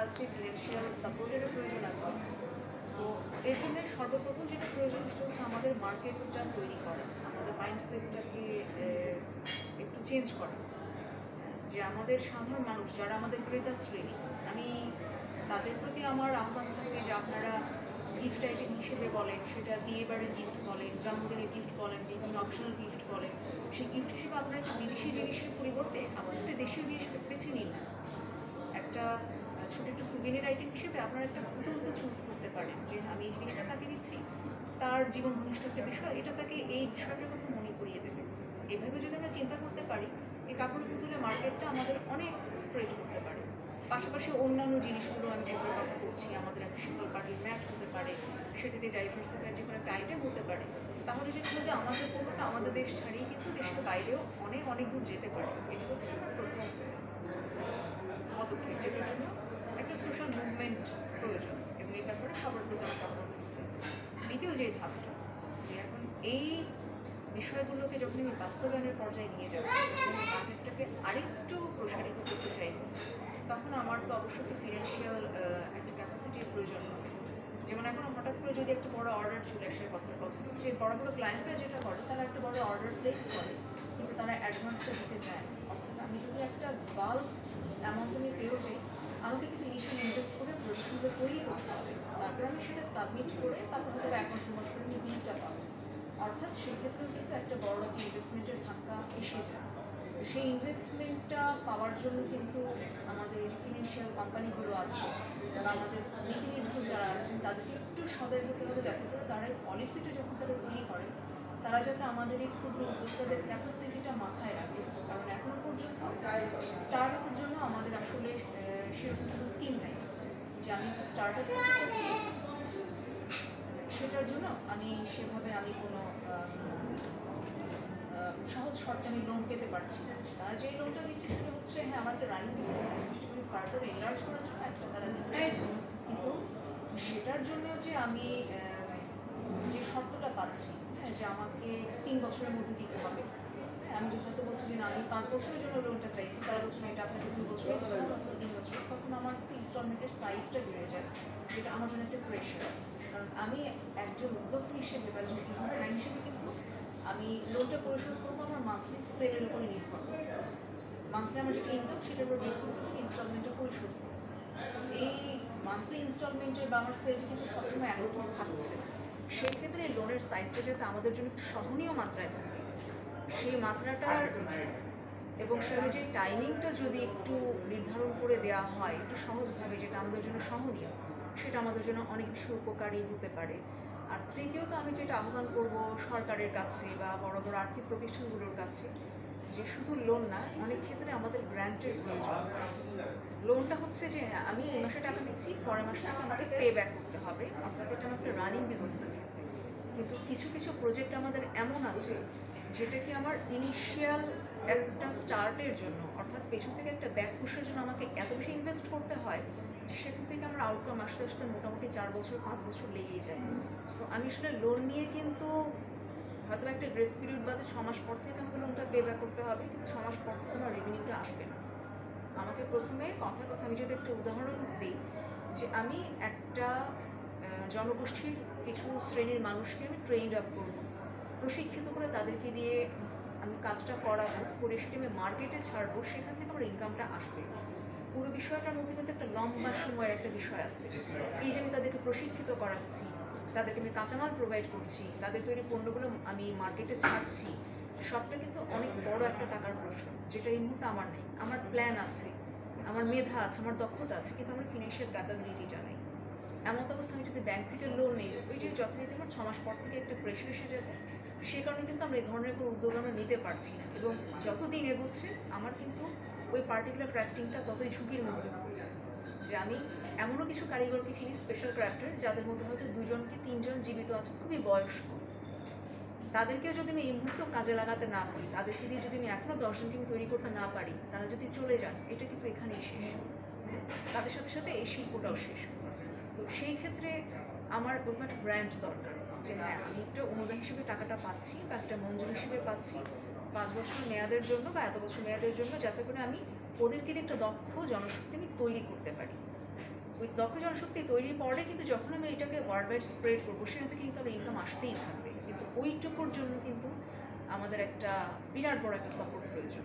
আছে, ফিনান্সিয়াল সাপোর্টেরও প্রয়োজন আছে। তো এর জন্য সর্বপ্রথম যেটা প্রয়োজন সেটা হচ্ছে আমাদের মার্কেটটা তৈরি করা, আমাদের মাইন্ডসেটটাকে একটু চেঞ্জ করা। যে আমাদের সাধারণ মানুষ যারা আমাদের ক্রেতা শ্রেণী, আমি তাদের প্রতি আমার আহ্বান থাকে যে আপনারা গিফট আইটেম হিসেবে বলেন, সেটা বিয়ে বাড়ির গিফট বলেন, জন্মদিনের গিফট বলেন, বিভিন্ন অপশনাল গিফট বলেন, সেই গিফট হিসেবে আপনারা একটা বিদেশি জিনিসের পরিবর্তে আমাদের একটা দেশীয় জিনিস বেছে নিন। একটা ছোটো একটা সুবিনের আইটেম হিসেবে আপনারা একটা পুতুল তো চুজ করতে পারেন যে আমি এই জিনিসটা তাকে দিচ্ছি, তার জীবন ঘনিষ্ঠ একটা বিষয়, এটা তাকে এই বিষয়টার কথা মনে করিয়ে দেবে। এভাবে যদি আমরা চিন্তা করতে পারি, এই কাপড় পুতুলের মার্কেটটা আমাদের অনেক স্প্রেড করতে পারে। পাশাপাশি অন্যান্য জিনিসগুলো আমি যেগুলোর কথা বলছি, আমাদের একটা শীতল পাটির ম্যাট হতে পারে, সেটাতে ডাইভার্সিফাইড যে কোনো একটা আইটেম হতে পারে। তাহলে যেটা হলো যে আমাদের পণ্যটা আমাদের দেশ ছাড়িয়ে কিন্তু দেশের বাইরেও অনেক অনেক দূর যেতে পারে। এটা হচ্ছে আমার প্রথম পদক্ষেপ, যেটার জন্য একটা সোশ্যাল মুভমেন্ট প্রয়োজন এবং এই ব্যাপারে সবার প্রতি আমার মতামত হচ্ছে। দ্বিতীয় যে ধাপটা, যে এখন এই বিষয়গুলোকে যখন আমি বাস্তবায়নের পর্যায়ে নিয়ে যাবো, মার্কেটটাকে আরেকটু প্রসারিত করতে চাইব, তখন আমার তো অবশ্যই ফিনান্সিয়াল একটা ক্যাপাসিটির প্রয়োজন হবে। যেমন এখন হঠাৎ করে যদি একটা বড় অর্ডার চলে আসে, কথার কথা যে বড় বড় ক্লায়েন্টরা যেটা করে, তারা একটা বড় অর্ডার প্লেস করে কিন্তু তারা অ্যাডভান্সটা দিতে চায়। অর্থাৎ আমি যদি একটা বাল্ক অ্যামাউন্ট আমি পেয়েও যাই, আমাকে কিন্তু ইনিশিয়াল ইনভেস্ট করে প্রোডাক্টগুলো তৈরি করতে হবে, তারপর আমি সেটা সাবমিট করে তারপর হয়তো অ্যাকাউন্ট নম্বর করে নিয়ে বিলটা পাবো। অর্থাৎ সেক্ষেত্রেও কিন্তু একটা বড় একটা ইনভেস্টমেন্টের ধাক্কা এসে যায়। সেই ইনভেস্টমেন্টটা পাওয়ার জন্য কিন্তু আমাদের এই যে ফিনান্সিয়াল কোম্পানিগুলো আছে বা আমাদের নীতি নির্ধারক যারা আছেন, তাদেরকে একটু সদয় হতে হবে, যাতে করে তারা এই পলিসিটা যখন তারা তৈরি করেন, তারা যাতে আমাদের এই ক্ষুদ্র উদ্যোক্তাদের ক্যাপাসিটিটা মাথায় রাখে। কারণ এখনও পর্যন্ত স্টার্ট আপের জন্য আমাদের আসলে সেরকম কোনো স্কিম নেই যে আমি একটা স্টার্ট আপ করতে চাচ্ছি, সেটার জন্য সেভাবে আমি কোনো সহজ শর্তে আমি লোন পেতে পারছি না। তারা যেই লোনটা দিচ্ছে সেটা হচ্ছে, হ্যাঁ আমার একটা রানিং বিজনেস আছে, সেটাকে ফার্দার এনলার্জ করার জন্য একটা তারা দিচ্ছে, কিন্তু সেটার জন্য যে আমি যে শর্তটা পাচ্ছি, হ্যাঁ, যে আমাকে 3 বছরের মধ্যে দিতে হবে, হ্যাঁ, আমি হয়তো বলছি যে না আমি 5 বছরের জন্য লোনটা চাইছি, তারা বলছে না এটা আপনাকে 2 বছরে দিতে হবে অথবা 3 বছর, তখন আমার কিন্তু ইনস্টলমেন্টের সাইজটা বেড়ে যায়, যেটা আমার জন্য একটা প্রেশার। কারণ আমি একজন উদ্যোক্তা হিসেবে বা একজন বিজনেসম্যান হিসেবে কিন্তু আমি লোনটা পরিশোধ করবো আমার মান্থলি সেলের উপরে নির্ভর করে। মান্থলি আমার যেটা ইনকাম সেটার উপর বেস করে আমি ইনস্টলমেন্টটা পরিশোধ করবো। এই মান্থলি ইনস্টলমেন্টের বা আমার সেলটা কিন্তু সবসময় একরকম থাকছে। সেই ক্ষেত্রে লোনের সাইজটা যাতে আমাদের জন্য একটু সহনীয় মাত্রায় থাকে, সেই মাত্রাটার এবং সে অনুযায়ী টাইমিংটা যদি একটু নির্ধারণ করে দেওয়া হয় একটু সহজভাবে, যেটা আমাদের জন্য সহনীয়, সেটা আমাদের জন্য অনেক বেশি উপকারী হতে পারে। আর তৃতীয়ত আমি যেটা আহ্বান করব সরকারের কাছে বা বড় বড় আর্থিক প্রতিষ্ঠানগুলোর কাছে, যে শুধু লোন না, অনেক ক্ষেত্রে আমাদের গ্র্যান্টের প্রয়োজন। লোনটা হচ্ছে যে আমি এই মাসে টাকা দিচ্ছি, পরের মাসে টাকা আমাকে পে ব্যাক করতে হবে, অর্থাৎ এটা আমার একটা রানিং বিজনেসের ক্ষেত্রে। কিন্তু কিছু কিছু প্রজেক্ট আমাদের এমন আছে যেটাকে আমার ইনিশিয়াল একটা স্টার্টের জন্য, অর্থাৎ পেছন থেকে একটা ব্যাক পুশের জন্য আমাকে এত বেশি ইনভেস্ট করতে হয় যে সেখান থেকে আমার আউটকাম আসতে আসতে মোটামুটি 4 বছর 5 বছর লেগেই যায়। সো আমি আসলে লোন নিয়ে কিন্তু হয়তো একটা গ্রেস পিরিয়ড বাদে 6 মাস পর থেকে আমাকে লোনটা পে ব্যাক করতে হবে, কিন্তু 6 মাস পর থেকে আমার রেভিনিউটা আসবে না। আমাকে প্রথমে কথার কথা আমি যদি একটা উদাহরণ দিই, যে আমি একটা জনগোষ্ঠীর কিছু শ্রেণীর মানুষকে আমি ট্রেন্ড আপ করবো, প্রশিক্ষিত করে তাদেরকে দিয়ে আমি কাজটা করাবো, করে সেটা আমি মার্কেটে ছাড়বো, সেখান থেকে আমার ইনকামটা আসবে। পুরো বিষয়টার মধ্যে কিন্তু একটা লম্বা সময়ের একটা বিষয় আছে। এই যে আমি তাদেরকে প্রশিক্ষিত করাচ্ছি, তাদেরকে আমি কাঁচামাল প্রোভাইড করছি, তাদের তৈরি পণ্যগুলো আমি মার্কেটে ছাড়ছি, সবটা কিন্তু অনেক বড় একটা টাকার প্রশ্ন, যেটা এই মুহূর্তে আমার নেই। আমার প্ল্যান আছে, আমার মেধা আছে, আমার দক্ষতা আছে, কিন্তু আমার ফিনান্সিয়াল ক্যাপাবিলিটিটা নেই। এমন অবস্থা আমি যদি ব্যাংক থেকে লোন নিই, ওই যে যথারীতি আমার 6 মাস পর থেকে একটা প্রেশার এসে যাবে, সে কারণে কিন্তু আমরা এই ধরনের কোনো উদ্যোগ আমরা নিতে পারছি না। এবং যতদিন এগোচ্ছে আমার কিন্তু ওই পার্টিকুলার ক্রাফটিংটা ততই ঝুঁকির মধ্যে পড়ছে, যে আমি এমনও কিছু কারিগরকে চিনি স্পেশাল ক্রাফটার, যাদের মধ্যে হয়তো 2 কি 3 জন জীবিত আছে, খুবই বয়স্ক। তাদেরকেও যদি আমি এই মুহূর্তেও কাজে লাগাতে না পারি, তাদেরকে দিয়ে যদি আমি এখনও 10 জনকে আমি তৈরি করতে না পারি, তারা যদি চলে যান, এটা কিন্তু এখানেই শেষ। তাদের সাথে সাথে এই শিল্পটাও শেষ। তো সেই ক্ষেত্রে আমার ওরকম একটা ব্র্যান্ড দরকার, যে হ্যাঁ আমি একটা অনুদান হিসেবে টাকাটা পাচ্ছি বা একটা মঞ্জুর হিসেবে পাচ্ছি 5 বছর মেয়াদের জন্য বা এত বছর মেয়াদের জন্য, যাতে করে আমি ওদেরকে দিয়ে একটা দক্ষ জনশক্তি আমি তৈরি করতে পারি। ওই দক্ষ জনশক্তি তৈরির পরে কিন্তু যখন আমি এটাকে ওয়ার্ল্ড ওয়াইড স্প্রেড করবো সেখান থেকে কিন্তু আমার ইনকাম আসতেই থাকবে, কিন্তু ওইটুকুর জন্য কিন্তু আমাদের একটা বিরাট বড় একটা সাপোর্ট প্রয়োজন।